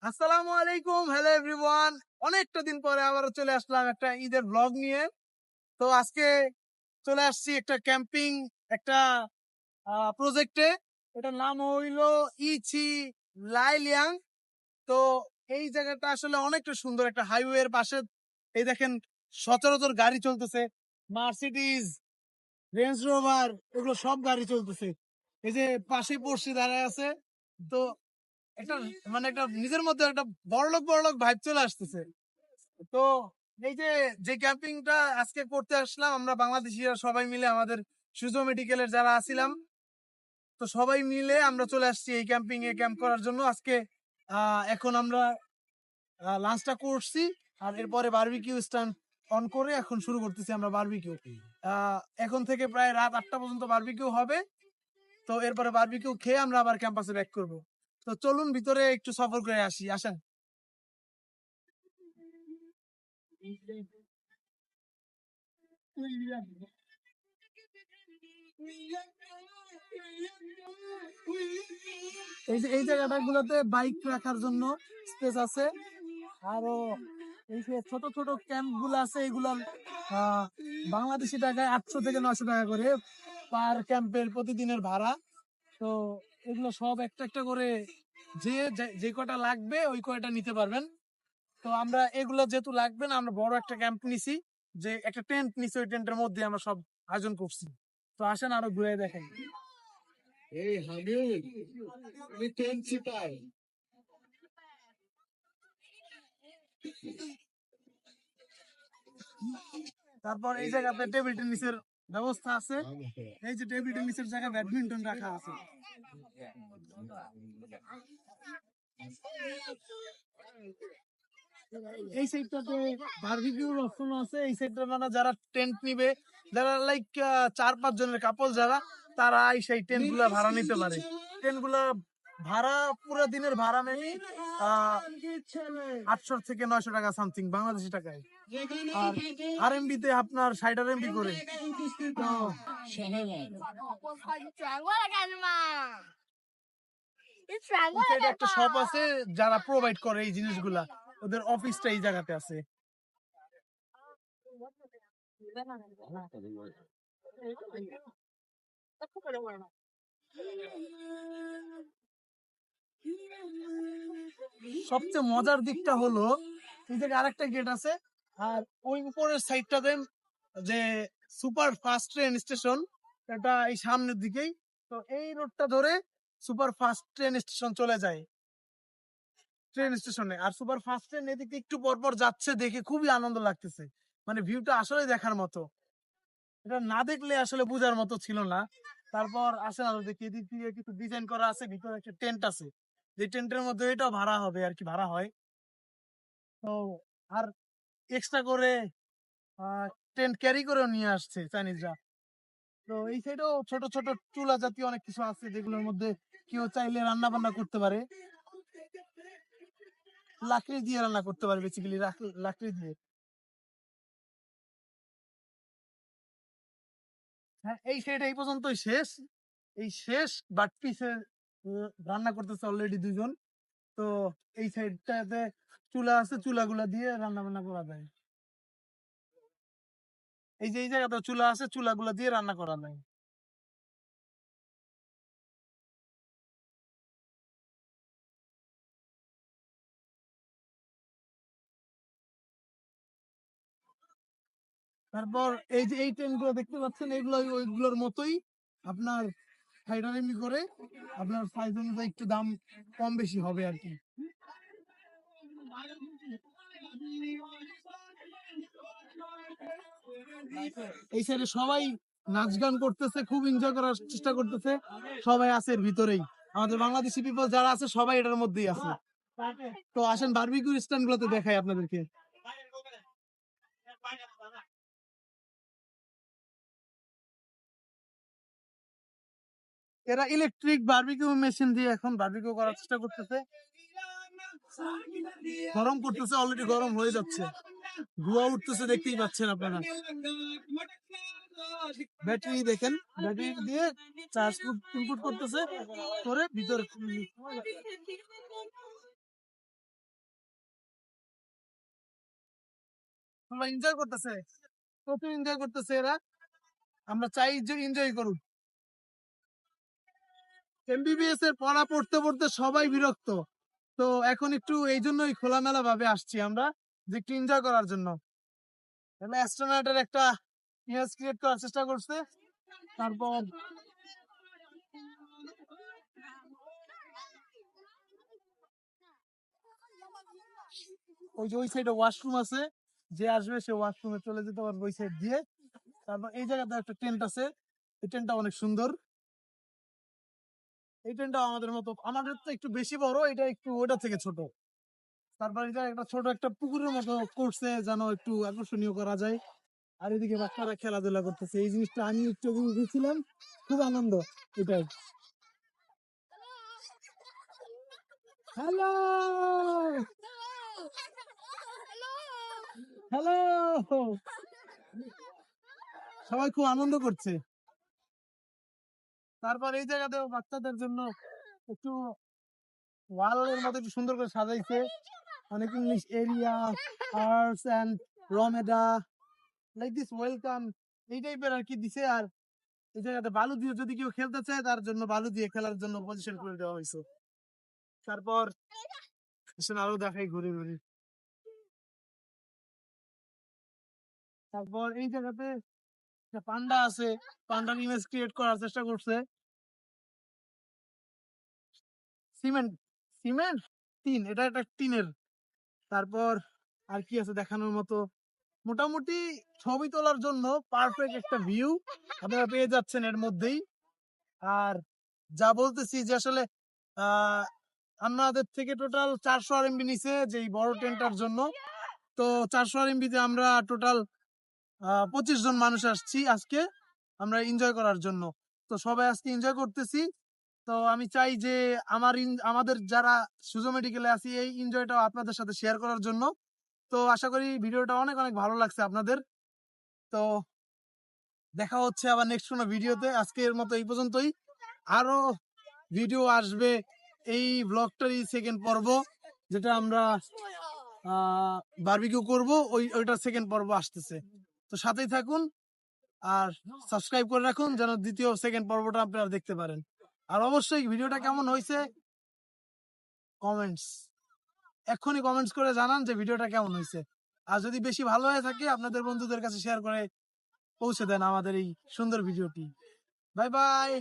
আসসালামু আলাইকুম, hello everyone. অনেকটা দিন পরে আবারও চলে আসলাম একটা ঈদের ব্লগ নিয়ে। তো আজকে চলে আসছি একটা ক্যাম্পিং একটা প্রজেক্টে। এটার নাম হইলো ইচি লাইলিয়াং। তো এই জায়গাটা আসলে অনেকটা সুন্দর, একটা হাইওয়ের পাশে। এই দেখেন, সচরাচর গাড়ি চলতেছে, মার্সিডিজ, রেঞ্জ রোভার, এগুলো সব গাড়ি চলতেছে। এই যে পাশে পড়শি দাঁড়ায় আছে। তো একটা একটা নিজের মধ্যে একটা বড়লোক ভাইব চলে আসতেছে। তো এই যে যে ক্যাম্পিংটা আজকে করতে আসলাম, আমরা বাংলাদেশিরা সবাই মিলে, আমাদের সুজো মেডিকেলের যারা আছিলাম, তো সবাই মিলে আমরা চলে আসছি এই ক্যাম্পিং এ ক্যাম্প করার জন্য আজকে। এখন আমরা লাঞ্চটা করছি, আর এরপরে বারবিকিউ স্ট্যান্ড অন করে এখন শুরু করতেছি আমরা বারবিকিউ। এখন থেকে প্রায় রাত 8টা পর্যন্ত বারবিকিউ হবে। তো এরপরে বারবিকিউ খেয়ে আমরা আবার ক্যাম্পাসে ব্যাক করব। তো চলুন ভিতরে একটু সফর করে আসি, আসেন। এই জায়গাটা গুলোতে বাইক রাখার জন্য স্পেস আছে। আরো এই যে ছোট ছোট ক্যাম্প গুলো আছে, এগুলো বাংলাদেশি টাকায় 800 থেকে 900 টাকা করে পার ক্যাম্পের প্রতিদিনের ভাড়া। তো এগুলো সব একটা একটা করে যে যে কয়টা লাগবে ওই কয়টা নিতে পারবেন। তো আমরা এগুলো যেহেতু লাগবে না, আমরা বড় একটা ক্যাম্প নিছি, যে একটা টেন্ট নিছি, ওই টেন্টের মধ্যে আমরা সব আয়োজন করছি। তো আসেন আরো ঘুরে দেখেন। এই হামিদ, আমি টেন চিপাই। তারপর এই জায়গাতে টেবিল টেনিসের ব্যবস্থা আছে। এই যে টেবিল টেনিসের জায়গায় ব্যাডমিন্টন রাখা আছে। এই সাইডটাতে বারবিকিউর অপশন আছে। এই সাইডটা মানে যারা টেন্ট নিবে, যারা লাইক 4-5 জনের কাপল, যারা তারা এই সেই টেন্ট গুলা ভাড়া নিতে পারে। টেন্ট গুলা ভাড়া পুরো দিনের ভাড়া নেই 800 থেকে 900 টাকা সামথিং বাংলাদেশি টাকায়। আর আরএমবি তে আপনার 60 আরএমবি করে। তো এই সাইডে একটা শপ আছে যারা প্রোভাইড করে এই জিনিসগুলা, ওদের অফিসটা এই জায়গাতে আছে। সবচেয়ে মজার দিকটা হলো এই জায়গায় আরেকটা গেট আছে, আর ওই উপরের সাইডটাতে যে সুপার ফাস্ট ট্রেন স্টেশন, এটা এই সামনের দিকেই। তো এই রোডটা ধরে সুপার ফাস্ট ট্রেন স্টেশন চলে যায়, ট্রেন স্টেশনে। আর সুপার ফাস্ট ট্রেন এদিকে একটু পর পর যাচ্ছে, দেখে খুবই আনন্দ লাগতেছে। মানে ভিউটা আসলে দেখার মতো, এটা না দেখলে আসলে বোঝার মতো ছিল না। তারপর আসেন আরো দেখি, এদিক দিয়ে কিছু ডিজাইন করা আছে, ভিতরে একটা টেন্ট আছে, যে টেন্টের মধ্যে এটাও ভাড়া হবে আর কি, ভাড়া হয়। তো আর এক্সট্রা করে টেন্ট ক্যারি করেও নিয়ে আসছে চাইনিজরা। তো এই সাইডেও ছোট ছোট চুলা জাতীয় অনেক কিছু আছে, যেগুলোর মধ্যে কেউ চাইলে রান্না বান্না করতে পারে, লাকড়ি দিয়ে রান্না করতে পারে, বেসিক্যালি লাকড়ি দিয়ে। হ্যাঁ, এই সাইড এই পর্যন্তই শেষ। এই শেষ, বাট পিছে রান্না করতেছে অলরেডি 2 জন। তো এই সাইডটাতে চুলা আছে, চুলাগুলা দিয়ে রান্না বান্না করা যায়। এই যে এই জায়গাতে চুলা আছে, চুলাগুলা দিয়ে রান্না করা যায়। তারপর এই যে এই ট্রেন গুলো দেখতে পাচ্ছেন, এগুলো ওইগুলোর মতোই আপনার হাইডার এমনি করে, আপনার সাইজ অনুযায়ী একটু দাম কম বেশি হবে আর কি। এই সাইডে সবাই নাচ গান করতেছে, খুব এনজয় করার চেষ্টা করতেছে। সবাই আছে এর ভিতরেই, আমাদের বাংলাদেশি পিপল যারা আছে সবাই এটার মধ্যেই আছে। তো আসেন বারবিকিউ স্ট্যান্ড গুলোতে দেখাই আপনাদেরকে। এরা ইলেকট্রিক বারবিকিউ মেশিন দিয়ে এখন বারবিকিউ করার চেষ্টা করতেছে, গরম করতেছে, অলরেডি গরম হয়ে যাচ্ছে, ধোঁয়া উঠতেছে, দেখতেই পাচ্ছেন আপনারা। ব্যাটারি দেখেন, ব্যাটারি দিয়ে চার্জ ইনপুট করতেছে, করে ভিতরে সবাই এনজয় করতেছে, প্রচুর এনজয় করতেছে এরা। আমরা চাই যে এনজয় করুক। এমবিবিএস এর পড়া পড়তে পড়তে সবাই বিরক্ত, তো এখন একটু এই জন্যই খোলামেলা ভাবে আসছি আমরা, যে একটু এনজয় করার জন্য। তাহলে অ্যাস্ট্রোনটের একটা ইমেজ ক্রিয়েট করার চেষ্টা করছে। তারপর ওই যে ওই সাইডে ওয়াশরুম আছে, যে আসবে সে ওয়াশরুমে চলে যেতে পারবে ওই সাইড দিয়ে। তারপর এই জায়গাতে একটা টেন্ট আছে, এই টেন্টটা অনেক সুন্দর। এই টেন্টটা আমাদের মতো, আমাদের তো একটু বেশি বড়, এটা একটু ওটা থেকে ছোট। তারপর এটা একটা ছোট একটা পুকুরের মতো করছে যেন একটু আকর্ষণীয় করা যায়। আর এদিকে বাচ্চারা খেলাধুলা করতেছে, এই জিনিসটা আমি একটু আগে গেছিলাম, খুব আনন্দ এটাই। হ্যালো, হ্যালো, সবাই খুব আনন্দ করছে। তারপর এই জায়গাতেও বাচ্চাদের জন্য একটু ওয়ালের মতো একটু সুন্দর করে সাজাইছে, অনেক ইংলিশ এরিয়া, আর্টস এন্ড রমেডা, লাইক দিস ওয়েলকাম, এই টাইপের আর কি দিছে। আর এই জায়গাতে বালু দিয়ে যদি কেউ খেলতে চায় তার জন্য বালু দিয়ে খেলার জন্য পজিশন করে দেওয়া হয়েছে। তারপর আরো দেখাই ঘুরে ঘুরে। তারপর এই জায়গাতে একটা পান্ডা আছে, পান্ডার ইমেজ ক্রিয়েট করার চেষ্টা করছে। সিমেন্ট, সিমেন্ট টিন, এটা একটা টিনের। তারপর আর কি আছে দেখানোর মতো, মোটামুটি ছবি তোলার জন্য পারফেক্ট একটা ভিউ আপনারা পেয়ে যাচ্ছেন এর মধ্যেই। আর যা বলতেছি যে আসলে আহ আমাদের থেকে টোটাল 400 RMB নিছে যে বড় টেন্টার জন্য। তো 400 RMB তে আমরা টোটাল 25 জন মানুষ আসছি আজকে আমরা এনজয় করার জন্য। তো সবাই আজকে এনজয় করতেছি। তো আমি চাই যে আমাদের যারা সুজো মেডিকেলে আছি এই এনজয়টা আপনাদের সাথে শেয়ার করার জন্য। তো আশা করি ভিডিওটা অনেক অনেক ভালো লাগছে আপনাদের। তো দেখা হচ্ছে আবার নেক্সট কোনো ভিডিওতে, আজকের মতো এই পর্যন্তই। আরো ভিডিও আসবে এই ব্লগটারই সেকেন্ড পর্ব, যেটা আমরা বারবিকিউ করব, ওইটার সেকেন্ড পর্ব আসতেছে। তো সাথেই থাকুন আর সাবস্ক্রাইব করে রাখুন যেন দ্বিতীয় সেকেন্ড পর্বটা আপনারা দেখতে পারেন। আর অবশ্যই ভিডিওটা কেমন হয়েছে কমেন্টস, এক্ষুনি কমেন্টস করে জানান যে ভিডিওটা কেমন হয়েছে। আর যদি বেশি ভালো হয়ে থাকে আপনাদের বন্ধুদের কাছে শেয়ার করে পৌঁছে দেন আমাদের এই সুন্দর ভিডিওটি। Bye bye.